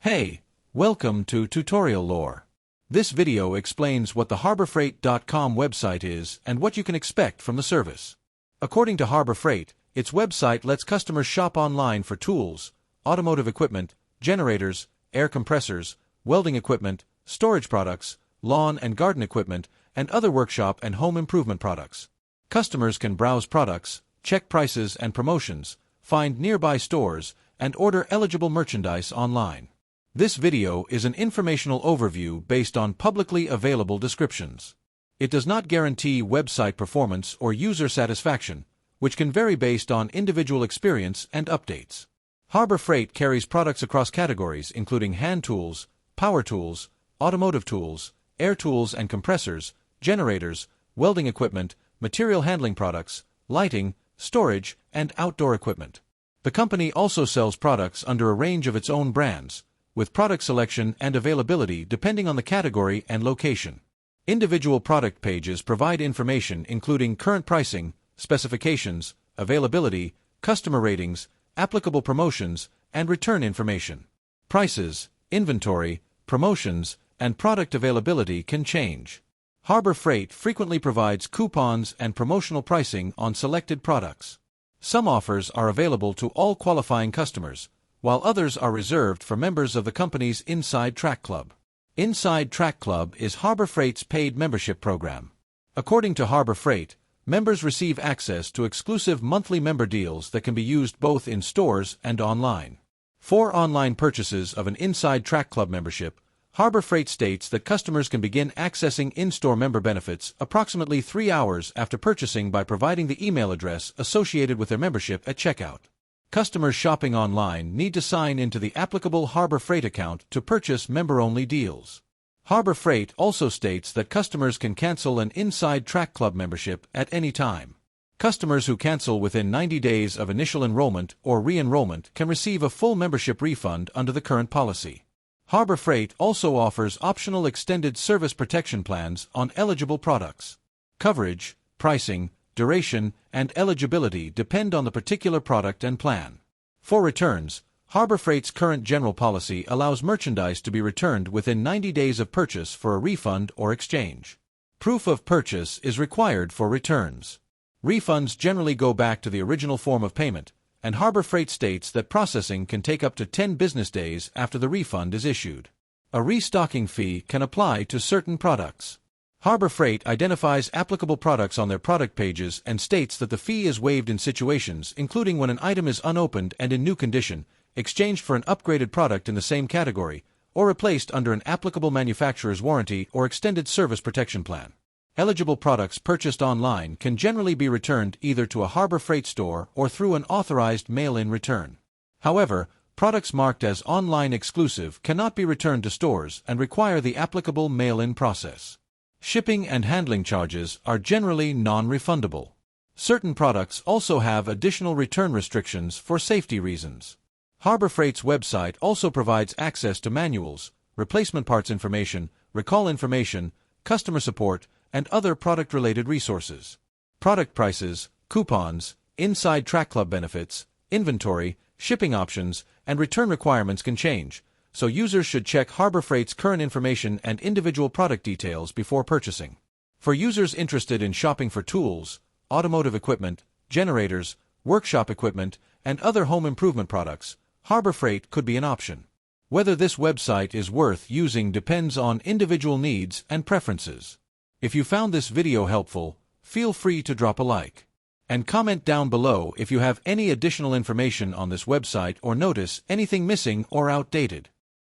Hey, welcome to Tutorial Lore. This video explains what the HarborFreight.com website is and what you can expect from the service. According to Harbor Freight, its website lets customers shop online for tools, automotive equipment, generators, air compressors, welding equipment, storage products, lawn and garden equipment, and other workshop and home improvement products. Customers can browse products, check prices and promotions, find nearby stores, and order eligible merchandise online. This video is an informational overview based on publicly available descriptions. It does not guarantee website performance or user satisfaction, which can vary based on individual experience and updates. Harbor Freight carries products across categories including hand tools, power tools, automotive tools, air tools and compressors, generators, welding equipment, material handling products, lighting, storage, and outdoor equipment. The company also sells products under a range of its own brands, with product selection and availability depending on the category and location. Individual product pages provide information including current pricing, specifications, availability, customer ratings, applicable promotions, and return information. Prices, inventory, promotions, and product availability can change. Harbor Freight frequently provides coupons and promotional pricing on selected products. Some offers are available to all qualifying customers, while others are reserved for members of the company's Inside Track Club. Inside Track Club is Harbor Freight's paid membership program. According to Harbor Freight, members receive access to exclusive monthly member deals that can be used both in stores and online. For online purchases of an Inside Track Club membership, Harbor Freight states that customers can begin accessing in-store member benefits approximately 3 hours after purchasing by providing the email address associated with their membership at checkout. Customers shopping online need to sign into the applicable Harbor Freight account to purchase member-only deals. Harbor Freight also states that customers can cancel an Inside Track Club membership at any time. Customers who cancel within 90 days of initial enrollment or re-enrollment can receive a full membership refund under the current policy. Harbor Freight also offers optional extended service protection plans on eligible products. Coverage, pricing, duration, and eligibility depend on the particular product and plan. For returns, Harbor Freight's current general policy allows merchandise to be returned within 90 days of purchase for a refund or exchange. Proof of purchase is required for returns. Refunds generally go back to the original form of payment, and Harbor Freight states that processing can take up to 10 business days after the refund is issued. A restocking fee can apply to certain products. Harbor Freight identifies applicable products on their product pages and states that the fee is waived in situations including when an item is unopened and in new condition, exchanged for an upgraded product in the same category, or replaced under an applicable manufacturer's warranty or extended service protection plan. Eligible products purchased online can generally be returned either to a Harbor Freight store or through an authorized mail-in return. However, products marked as online exclusive cannot be returned to stores and require the applicable mail-in process. Shipping and handling charges are generally non-refundable. Certain products also have additional return restrictions for safety reasons. Harbor Freight's website also provides access to manuals, replacement parts information, recall information, customer support, and other product-related resources. Product prices, coupons, Inside Track Club benefits, inventory, shipping options, and return requirements can change, so users should check Harbor Freight's current information and individual product details before purchasing. For users interested in shopping for tools, automotive equipment, generators, workshop equipment, and other home improvement products, Harbor Freight could be an option. Whether this website is worth using depends on individual needs and preferences. If you found this video helpful, feel free to drop a like. And comment down below if you have any additional information on this website or notice anything missing or outdated.